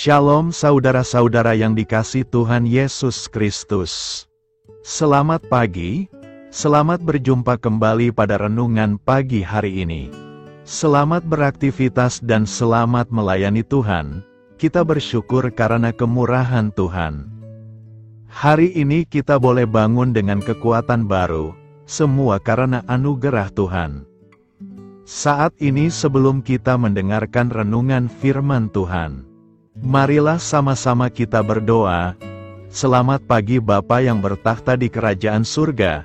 Shalom saudara-saudara yang dikasihi Tuhan Yesus Kristus. Selamat pagi, selamat berjumpa kembali pada renungan pagi hari ini. Selamat beraktivitas dan selamat melayani Tuhan. Kita bersyukur karena kemurahan Tuhan. Hari ini kita boleh bangun dengan kekuatan baru, semua karena anugerah Tuhan. Saat ini sebelum kita mendengarkan renungan firman Tuhan, marilah sama-sama kita berdoa. Selamat pagi Bapa yang bertakhta di kerajaan surga.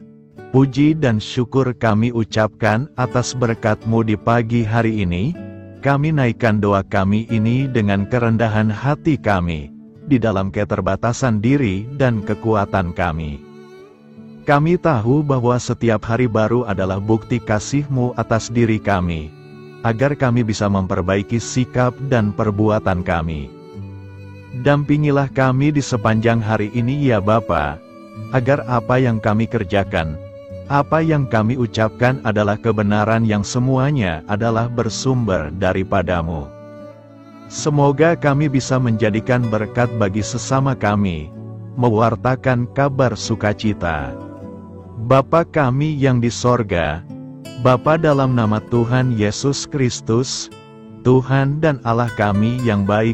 Puji dan syukur kami ucapkan atas berkat-Mu di pagi hari ini. Kami naikkan doa kami ini dengan kerendahan hati kami, di dalam keterbatasan diri dan kekuatan kami. Kami tahu bahwa setiap hari baru adalah bukti kasih-Mu atas diri kami, agar kami bisa memperbaiki sikap dan perbuatan kami. Dampingilah kami di sepanjang hari ini ya Bapa, agar apa yang kami kerjakan, apa yang kami ucapkan adalah kebenaran yang semuanya adalah bersumber daripada-Mu. Semoga kami bisa menjadikan berkat bagi sesama kami, mewartakan kabar sukacita. Bapa kami yang di sorga, Bapa dalam nama Tuhan Yesus Kristus, Tuhan dan Allah kami yang baik,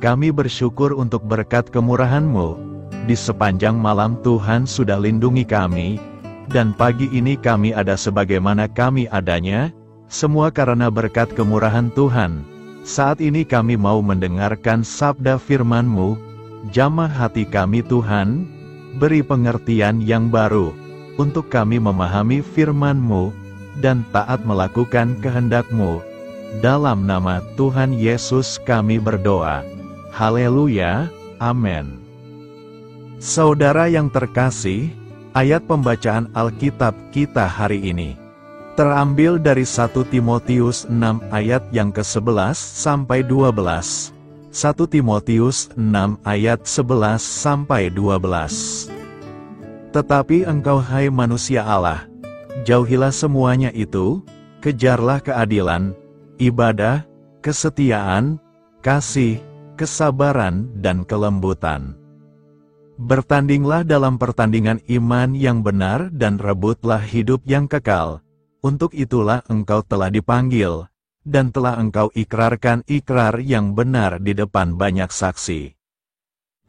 kami bersyukur untuk berkat kemurahan-Mu. Di sepanjang malam Tuhan sudah lindungi kami, dan pagi ini kami ada sebagaimana kami adanya, semua karena berkat kemurahan Tuhan. Saat ini kami mau mendengarkan sabda firman-Mu, jamah hati kami Tuhan, beri pengertian yang baru, untuk kami memahami firman-Mu, dan taat melakukan kehendak-Mu. Dalam nama Tuhan Yesus kami berdoa. Haleluya, amin. Saudara yang terkasih, ayat pembacaan Alkitab kita hari ini terambil dari 1 Timotius 6 ayat yang ke-11 sampai 12. 1 Timotius 6 ayat 11 sampai 12. Tetapi engkau hai manusia Allah, jauhilah semuanya itu, kejarlah keadilan, ibadah, kesetiaan, kasih, kesabaran dan kelembutan. Bertandinglah dalam pertandingan iman yang benar dan rebutlah hidup yang kekal. Untuk itulah engkau telah dipanggil, dan telah engkau ikrarkan ikrar yang benar di depan banyak saksi.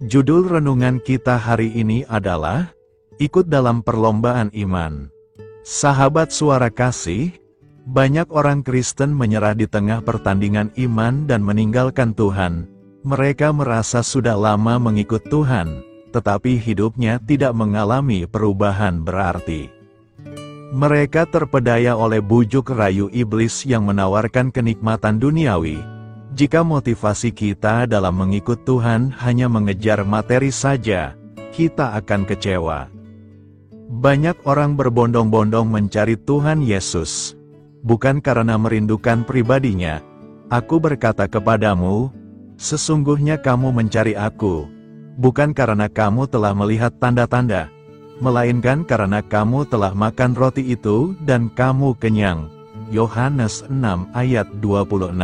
Judul renungan kita hari ini adalah, ikut dalam perlombaan iman. Sahabat suara kasih, banyak orang Kristen menyerah di tengah pertandingan iman dan meninggalkan Tuhan. Mereka merasa sudah lama mengikut Tuhan, tetapi hidupnya tidak mengalami perubahan berarti. Mereka terpedaya oleh bujuk rayu iblis yang menawarkan kenikmatan duniawi. Jika motivasi kita dalam mengikut Tuhan hanya mengejar materi saja, kita akan kecewa. Banyak orang berbondong-bondong mencari Tuhan Yesus, bukan karena merindukan pribadinya. Aku berkata kepadamu, sesungguhnya kamu mencari aku, bukan karena kamu telah melihat tanda-tanda, melainkan karena kamu telah makan roti itu dan kamu kenyang. Yohanes 6 ayat 26.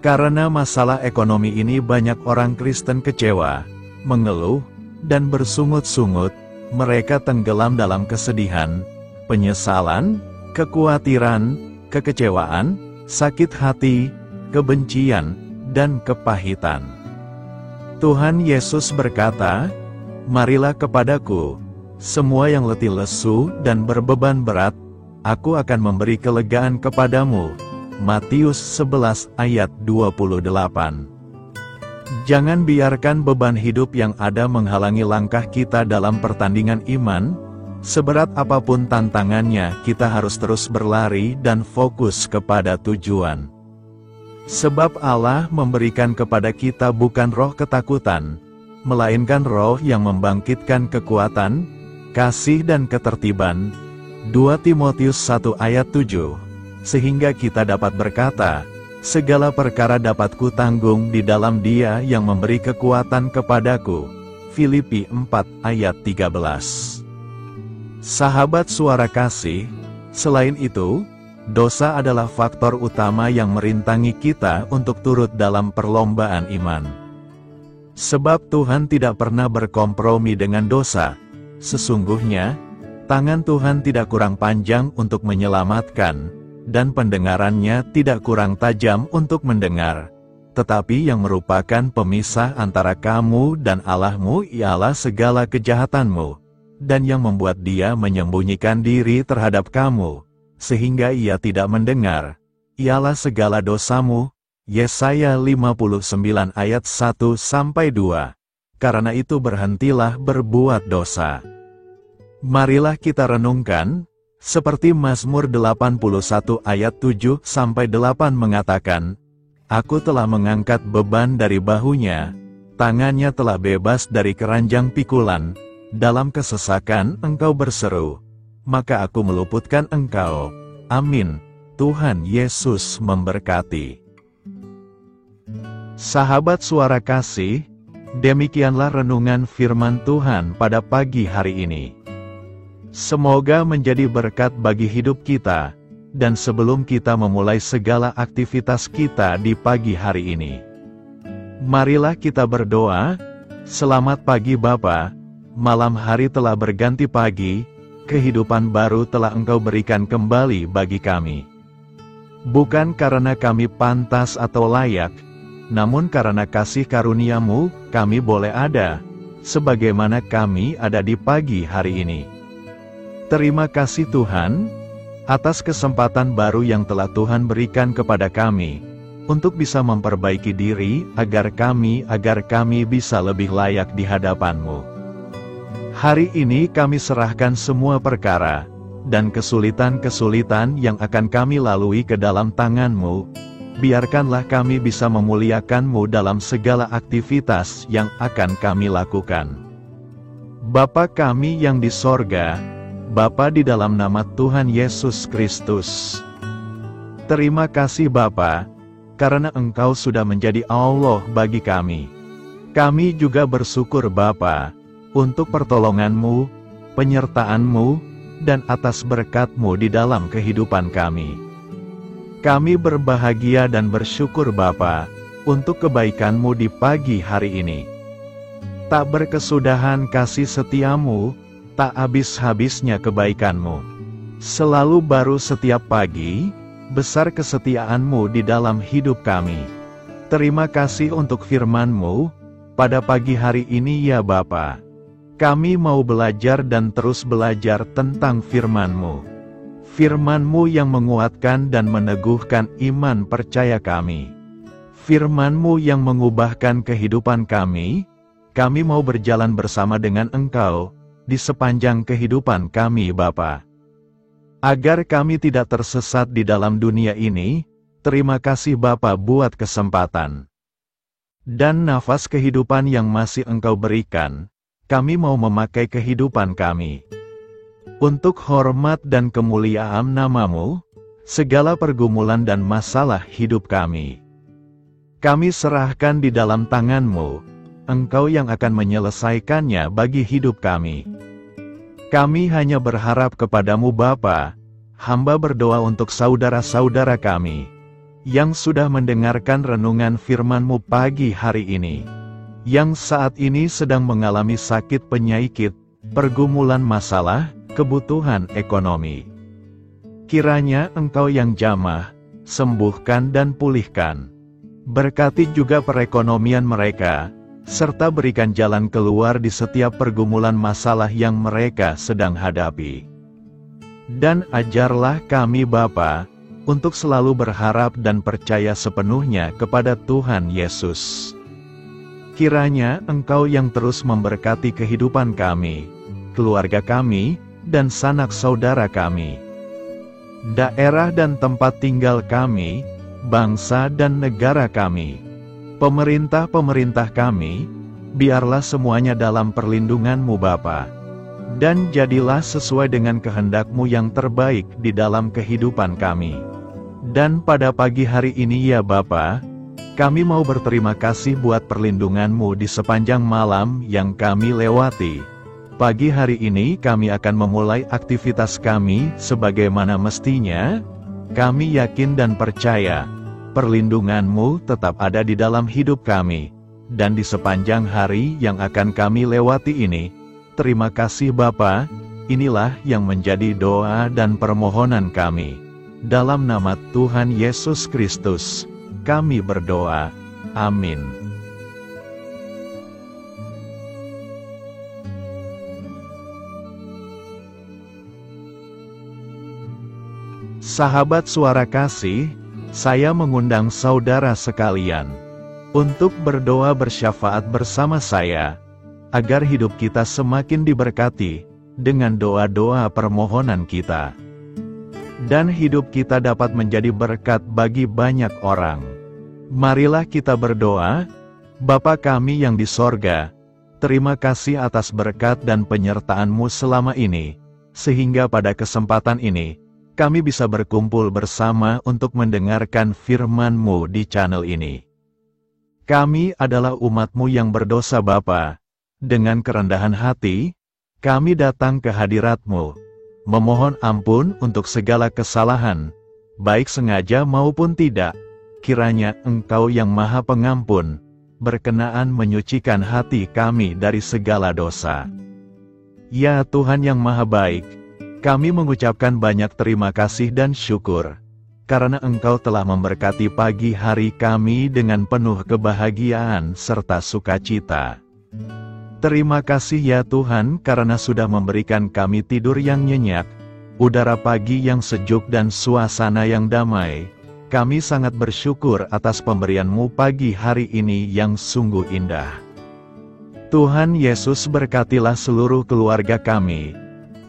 Karena masalah ekonomi ini banyak orang Kristen kecewa, mengeluh, dan bersungut-sungut. Mereka tenggelam dalam kesedihan, penyesalan, kekhawatiran, kekecewaan, sakit hati, kebencian, dan kepahitan. Tuhan Yesus berkata, marilah kepadaku, semua yang letih lesu dan berbeban berat, aku akan memberi kelegaan kepadamu. Matius 11 ayat 28. Jangan biarkan beban hidup yang ada menghalangi langkah kita dalam pertandingan iman. Seberat apapun tantangannya, kita harus terus berlari dan fokus kepada tujuan. Sebab Allah memberikan kepada kita bukan roh ketakutan, melainkan roh yang membangkitkan kekuatan, kasih dan ketertiban. 2 Timotius 1 ayat 7. Sehingga kita dapat berkata, segala perkara dapat kutanggung di dalam Dia yang memberi kekuatan kepadaku. Filipi 4 ayat 13. Sahabat suara kasih, selain itu, Dosa adalah faktor utama yang merintangi kita untuk turut dalam perlombaan iman. Sebab Tuhan tidak pernah berkompromi dengan dosa. Sesungguhnya, tangan Tuhan tidak kurang panjang untuk menyelamatkan, dan pendengarannya tidak kurang tajam untuk mendengar. Tetapi yang merupakan pemisah antara kamu dan Allahmu ialah segala kejahatanmu, dan yang membuat Dia menyembunyikan diri terhadap kamu, sehingga Ia tidak mendengar, ialah segala dosamu. Yesaya 59 ayat 1-2. Karena itu berhentilah berbuat dosa. Marilah kita renungkan, seperti Mazmur 81 ayat 7-8 mengatakan, Aku telah mengangkat beban dari bahunya, tangannya telah bebas dari keranjang pikulan, dalam kesesakan engkau berseru, maka aku meluputkan engkau. Amin. Tuhan Yesus memberkati. Sahabat Suara Kasih, demikianlah renungan firman Tuhan pada pagi hari ini. Semoga menjadi berkat bagi hidup kita, dan sebelum kita memulai segala aktivitas kita di pagi hari ini, marilah kita berdoa. Selamat pagi Bapa, malam hari telah berganti pagi, kehidupan baru telah Engkau berikan kembali bagi kami. Bukan karena kami pantas atau layak, namun karena kasih karunia-Mu, kami boleh ada, sebagaimana kami ada di pagi hari ini. Terima kasih Tuhan, atas kesempatan baru yang telah Tuhan berikan kepada kami, untuk bisa memperbaiki diri, agar kami bisa lebih layak di hadapan-Mu. Hari ini kami serahkan semua perkara, dan kesulitan-kesulitan yang akan kami lalui ke dalam tangan-Mu. Biarkanlah kami bisa memuliakan-Mu dalam segala aktivitas yang akan kami lakukan. Bapa kami yang di sorga, Bapa di dalam nama Tuhan Yesus Kristus. Terima kasih Bapa, karena Engkau sudah menjadi Allah bagi kami. Kami juga bersyukur Bapa, untuk pertolongan-Mu, penyertaan-Mu, dan atas berkat-Mu di dalam kehidupan kami. Kami berbahagia dan bersyukur Bapa, untuk kebaikan-Mu di pagi hari ini. Tak berkesudahan kasih setia-Mu, tak habis-habisnya kebaikan-Mu. Selalu baru setiap pagi, besar kesetiaan-Mu di dalam hidup kami. Terima kasih untuk firman-Mu, pada pagi hari ini ya Bapa. Kami mau belajar dan terus belajar tentang firman-Mu. Firman-Mu yang menguatkan dan meneguhkan iman percaya kami. Firman-Mu yang mengubahkan kehidupan kami mau berjalan bersama dengan Engkau, di sepanjang kehidupan kami Bapa. Agar kami tidak tersesat di dalam dunia ini, terima kasih Bapa buat kesempatan dan nafas kehidupan yang masih Engkau berikan. Kami mau memakai kehidupan kami untuk hormat dan kemuliaan nama-Mu, segala pergumulan dan masalah hidup kami serahkan di dalam tangan-Mu. Engkau yang akan menyelesaikannya bagi hidup kami. Kami hanya berharap kepada-Mu Bapa. Hamba berdoa untuk saudara-saudara kami, yang sudah mendengarkan renungan firman-Mu pagi hari ini, yang saat ini sedang mengalami sakit penyakit, pergumulan masalah, kebutuhan ekonomi. Kiranya Engkau yang jamah, sembuhkan dan pulihkan. Berkati juga perekonomian mereka, serta berikan jalan keluar di setiap pergumulan masalah yang mereka sedang hadapi. Dan ajarlah kami Bapa, untuk selalu berharap dan percaya sepenuhnya kepada Tuhan Yesus. Kiranya Engkau yang terus memberkati kehidupan kami, keluarga kami, dan sanak saudara kami, daerah dan tempat tinggal kami, bangsa dan negara kami, pemerintah-pemerintah kami, biarlah semuanya dalam perlindungan-Mu Bapa, dan jadilah sesuai dengan kehendak-Mu yang terbaik di dalam kehidupan kami. Dan pada pagi hari ini ya Bapa, kami mau berterima kasih buat perlindungan-Mu di sepanjang malam yang kami lewati. Pagi hari ini kami akan memulai aktivitas kami sebagaimana mestinya, Kami yakin dan percaya, perlindungan-Mu tetap ada di dalam hidup kami, dan di sepanjang hari yang akan kami lewati ini. Terima kasih Bapa, inilah yang menjadi doa dan permohonan kami. Dalam nama Tuhan Yesus Kristus, kami berdoa. Amin. Sahabat Suara Kasih, saya mengundang saudara sekalian untuk berdoa bersyafaat bersama saya, agar hidup kita semakin diberkati dengan doa-doa permohonan kita, dan hidup kita dapat menjadi berkat bagi banyak orang. Marilah kita berdoa. Bapa kami yang di sorga, terima kasih atas berkat dan penyertaan-Mu selama ini, sehingga pada kesempatan ini, kami bisa berkumpul bersama untuk mendengarkan firman-Mu di channel ini. Kami adalah umat-Mu yang berdosa Bapa. Dengan kerendahan hati, kami datang ke hadirat-Mu, memohon ampun untuk segala kesalahan, baik sengaja maupun tidak. Kiranya Engkau yang Maha Pengampun, berkenaan menyucikan hati kami dari segala dosa. Ya Tuhan yang Maha Baik, kami mengucapkan banyak terima kasih dan syukur, karena Engkau telah memberkati pagi hari kami dengan penuh kebahagiaan serta sukacita. Terima kasih ya Tuhan karena sudah memberikan kami tidur yang nyenyak, udara pagi yang sejuk dan suasana yang damai. Kami sangat bersyukur atas pemberian-Mu pagi hari ini yang sungguh indah. Tuhan Yesus berkatilah seluruh keluarga kami,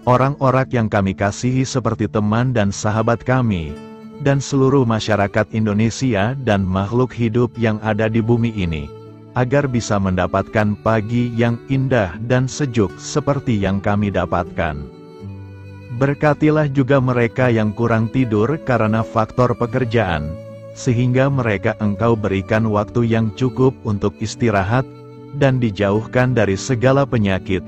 orang-orang yang kami kasihi seperti teman dan sahabat kami, dan seluruh masyarakat Indonesia dan makhluk hidup yang ada di bumi ini, agar bisa mendapatkan pagi yang indah dan sejuk seperti yang kami dapatkan. Berkatilah juga mereka yang kurang tidur karena faktor pekerjaan, sehingga mereka Engkau berikan waktu yang cukup untuk istirahat, dan dijauhkan dari segala penyakit.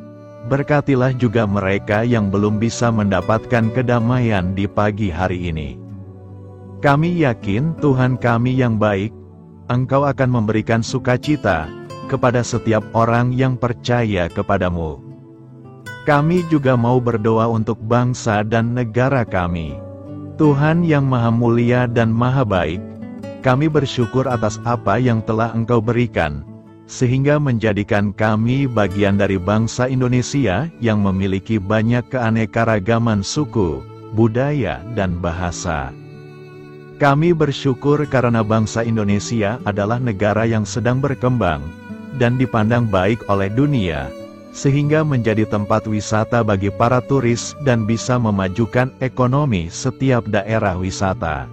Berkatilah juga mereka yang belum bisa mendapatkan kedamaian di pagi hari ini. Kami yakin Tuhan kami yang baik, Engkau akan memberikan sukacita kepada setiap orang yang percaya kepada-Mu. Kami juga mau berdoa untuk bangsa dan negara kami. Tuhan yang Maha Mulia dan Maha Baik, kami bersyukur atas apa yang telah Engkau berikan, sehingga menjadikan kami bagian dari bangsa Indonesia yang memiliki banyak keanekaragaman suku, budaya, dan bahasa. Kami bersyukur karena bangsa Indonesia adalah negara yang sedang berkembang dan dipandang baik oleh dunia, sehingga menjadi tempat wisata bagi para turis dan bisa memajukan ekonomi setiap daerah wisata.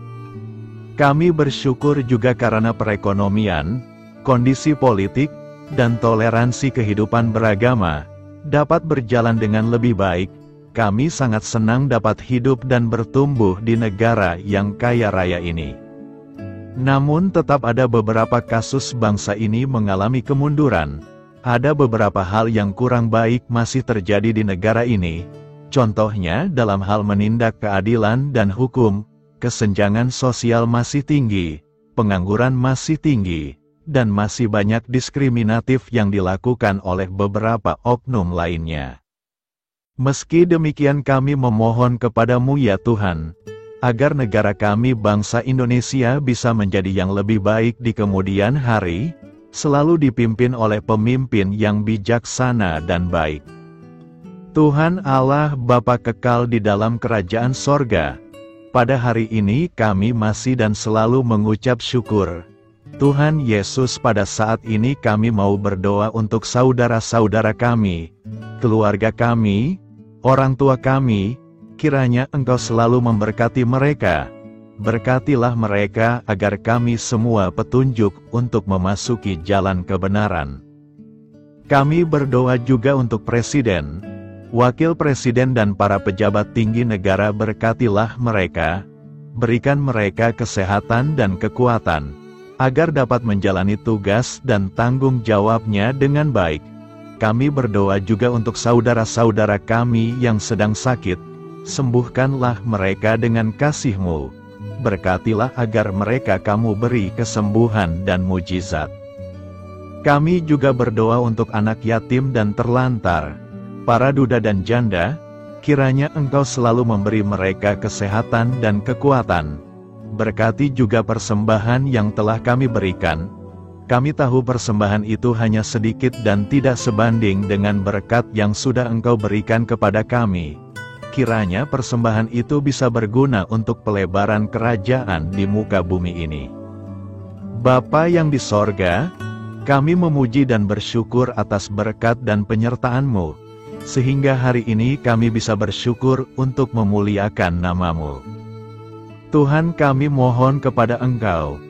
Kami bersyukur juga karena perekonomian, kondisi politik, dan toleransi kehidupan beragama dapat berjalan dengan lebih baik. Kami sangat senang dapat hidup dan bertumbuh di negara yang kaya raya ini. Namun tetap ada beberapa kasus bangsa ini mengalami kemunduran. Ada beberapa hal yang kurang baik masih terjadi di negara ini. Contohnya dalam hal menindak keadilan dan hukum, kesenjangan sosial masih tinggi, pengangguran masih tinggi, dan masih banyak diskriminatif yang dilakukan oleh beberapa oknum lainnya. Meski demikian kami memohon kepada-Mu ya Tuhan, agar negara kami bangsa Indonesia bisa menjadi yang lebih baik di kemudian hari, selalu dipimpin oleh pemimpin yang bijaksana dan baik. Tuhan Allah Bapa kekal di dalam kerajaan sorga, pada hari ini kami masih dan selalu mengucap syukur. Tuhan Yesus, pada saat ini kami mau berdoa untuk saudara-saudara kami, keluarga kami, orang tua kami. Kiranya Engkau selalu memberkati mereka. Berkatilah mereka agar kami semua petunjuk untuk memasuki jalan kebenaran. Kami berdoa juga untuk Presiden, Wakil Presiden dan para pejabat tinggi negara. Berkatilah mereka, berikan mereka kesehatan dan kekuatan, agar dapat menjalani tugas dan tanggung jawabnya dengan baik. Kami berdoa juga untuk saudara-saudara kami yang sedang sakit. Sembuhkanlah mereka dengan kasih-Mu. berkatilah agar mereka Kamu beri kesembuhan dan mujizat. Kami juga berdoa untuk anak yatim dan terlantar, para duda dan janda, kiranya Engkau selalu memberi mereka kesehatan dan kekuatan. Berkati juga persembahan yang telah kami berikan. Kami tahu persembahan itu hanya sedikit dan tidak sebanding dengan berkat yang sudah Engkau berikan kepada kami. Kiranya persembahan itu bisa berguna untuk pelebaran kerajaan di muka bumi ini. Bapa yang di sorga, kami memuji dan bersyukur atas berkat dan penyertaan-Mu, sehingga hari ini kami bisa bersyukur untuk memuliakan nama-Mu. Tuhan, kami mohon kepada Engkau,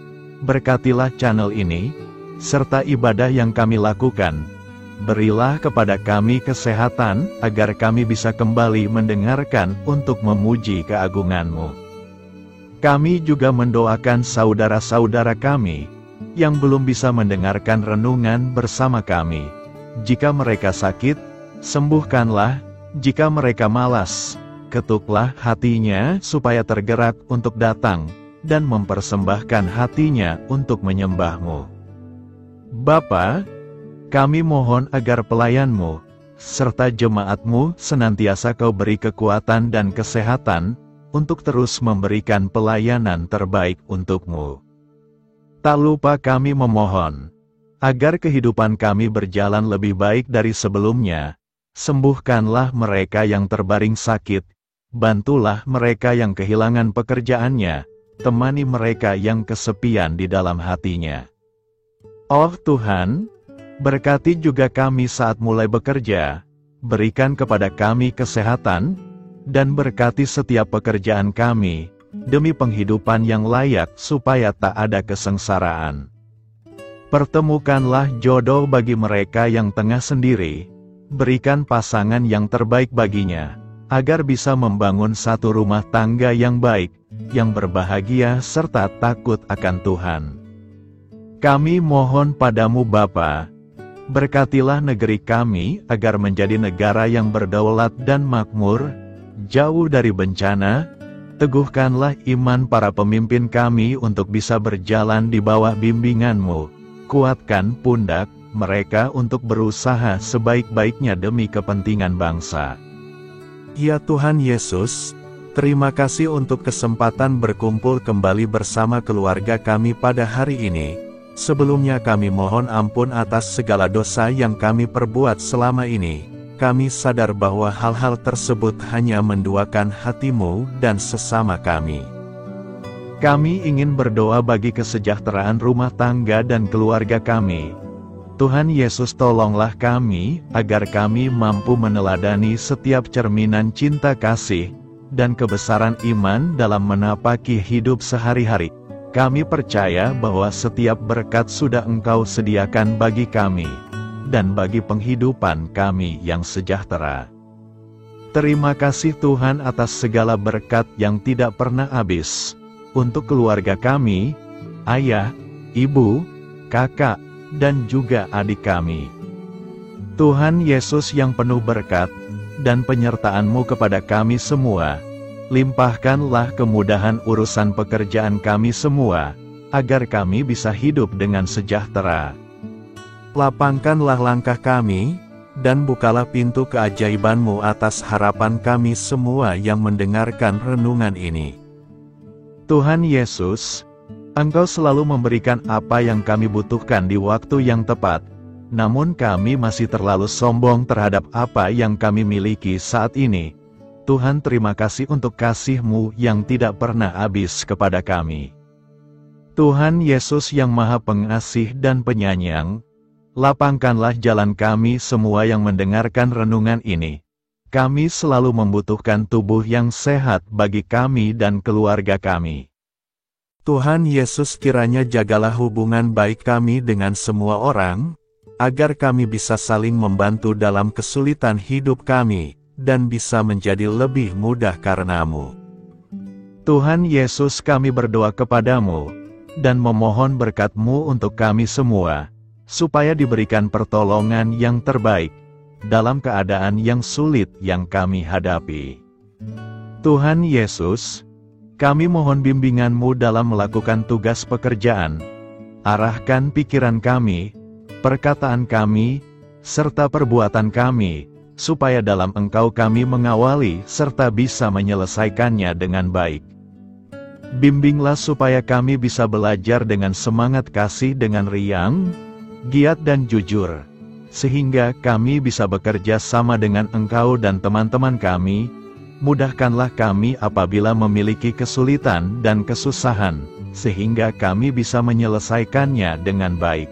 berkatilah channel ini, serta ibadah yang kami lakukan. Berilah kepada kami kesehatan, agar kami bisa kembali mendengarkan untuk memuji keagungan-Mu. Kami juga mendoakan saudara-saudara kami, yang belum bisa mendengarkan renungan bersama kami. Jika mereka sakit, sembuhkanlah. Jika mereka malas, ketuklah hatinya supaya tergerak untuk datang, dan mempersembahkan hatinya untuk menyembah-Mu. Bapa, kami mohon agar pelayan-Mu, serta jemaat-Mu senantiasa Kau beri kekuatan dan kesehatan, untuk terus memberikan pelayanan terbaik untuk-Mu. Tak lupa kami memohon, agar kehidupan kami berjalan lebih baik dari sebelumnya. Sembuhkanlah mereka yang terbaring sakit, bantulah mereka yang kehilangan pekerjaannya, temani mereka yang kesepian di dalam hatinya. Oh Tuhan, berkati juga kami saat mulai bekerja, berikan kepada kami kesehatan, dan berkati setiap pekerjaan kami, demi penghidupan yang layak supaya tak ada kesengsaraan. Pertemukanlah jodoh bagi mereka yang tengah sendiri, berikan pasangan yang terbaik baginya, agar bisa membangun satu rumah tangga yang baik, yang berbahagia serta takut akan Tuhan. Kami mohon padamu Bapa, berkatilah negeri kami agar menjadi negara yang berdaulat dan makmur, jauh dari bencana. Teguhkanlah iman para pemimpin kami untuk bisa berjalan di bawah bimbingan-Mu. Kuatkan pundak mereka untuk berusaha sebaik-baiknya demi kepentingan bangsa. Ya Tuhan Yesus, terima kasih untuk kesempatan berkumpul kembali bersama keluarga kami pada hari ini. Sebelumnya kami mohon ampun atas segala dosa yang kami perbuat selama ini. Kami sadar bahwa hal-hal tersebut hanya menduakan hati-Mu dan sesama kami. Kami ingin berdoa bagi kesejahteraan rumah tangga dan keluarga kami. Tuhan Yesus, tolonglah kami, agar kami mampu meneladani setiap cerminan cinta kasih, dan kebesaran iman dalam menapaki hidup sehari-hari. Kami percaya bahwa setiap berkat sudah Engkau sediakan bagi kami, dan bagi penghidupan kami yang sejahtera. Terima kasih Tuhan atas segala berkat yang tidak pernah habis, untuk keluarga kami, ayah, ibu, kakak, dan juga adik kami. Tuhan Yesus yang penuh berkat, dan penyertaan-Mu kepada kami semua, limpahkanlah kemudahan urusan pekerjaan kami semua, agar kami bisa hidup dengan sejahtera. Lapangkanlah langkah kami, dan bukalah pintu keajaiban-Mu atas harapan kami semua yang mendengarkan renungan ini. Tuhan Yesus, Engkau selalu memberikan apa yang kami butuhkan di waktu yang tepat, namun kami masih terlalu sombong terhadap apa yang kami miliki saat ini. Tuhan, terima kasih untuk kasih-Mu yang tidak pernah habis kepada kami. Tuhan Yesus yang Maha Pengasih dan Penyayang, lapangkanlah jalan kami semua yang mendengarkan renungan ini. Kami selalu membutuhkan tubuh yang sehat bagi kami dan keluarga kami. Tuhan Yesus, kiranya jagalah hubungan baik kami dengan semua orang, agar kami bisa saling membantu dalam kesulitan hidup kami, dan bisa menjadi lebih mudah karena-Mu. Tuhan Yesus, kami berdoa kepadamu, dan memohon berkat-Mu untuk kami semua, supaya diberikan pertolongan yang terbaik, dalam keadaan yang sulit yang kami hadapi. Tuhan Yesus, Kami mohon bimbingan-Mu dalam melakukan tugas pekerjaan. Arahkan pikiran kami, perkataan kami, serta perbuatan kami, supaya dalam Engkau kami mengawali serta bisa menyelesaikannya dengan baik. Bimbinglah supaya kami bisa belajar dengan semangat kasih dengan riang, giat dan jujur, sehingga kami bisa bekerja sama dengan Engkau dan teman-teman kami. Mudahkanlah kami apabila memiliki kesulitan dan kesusahan, sehingga kami bisa menyelesaikannya dengan baik.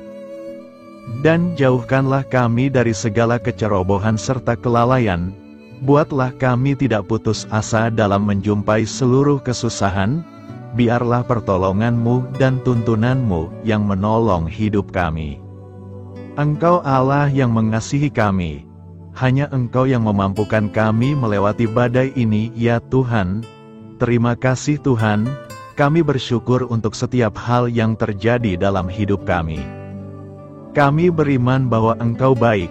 Dan jauhkanlah kami dari segala kecerobohan serta kelalaian. Buatlah kami tidak putus asa dalam menjumpai seluruh kesusahan. Biarlah pertolongan-Mu dan tuntunan-Mu yang menolong hidup kami. Engkau Allah yang mengasihi kami. Hanya Engkau yang memampukan kami melewati badai ini, ya Tuhan. Terima kasih Tuhan, kami bersyukur untuk setiap hal yang terjadi dalam hidup kami. Kami beriman bahwa Engkau baik,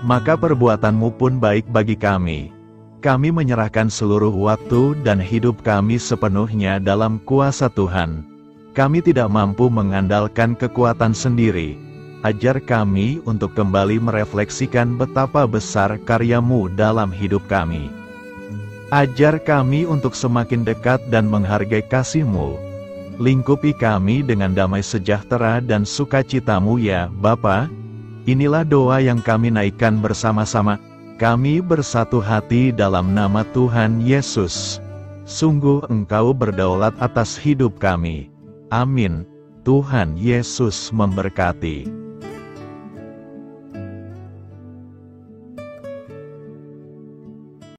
maka perbuatan-Mu pun baik bagi kami. Kami menyerahkan seluruh waktu dan hidup kami sepenuhnya dalam kuasa Tuhan. Kami tidak mampu mengandalkan kekuatan sendiri. Ajar kami untuk kembali merefleksikan betapa besar karya-Mu dalam hidup kami. Ajar kami untuk semakin dekat dan menghargai kasih-Mu. Lingkupi kami dengan damai sejahtera dan sukacita-Mu ya Bapa. Inilah doa yang kami naikkan bersama-sama. Kami bersatu hati dalam nama Tuhan Yesus. Sungguh Engkau berdaulat atas hidup kami. Amin. Tuhan Yesus memberkati.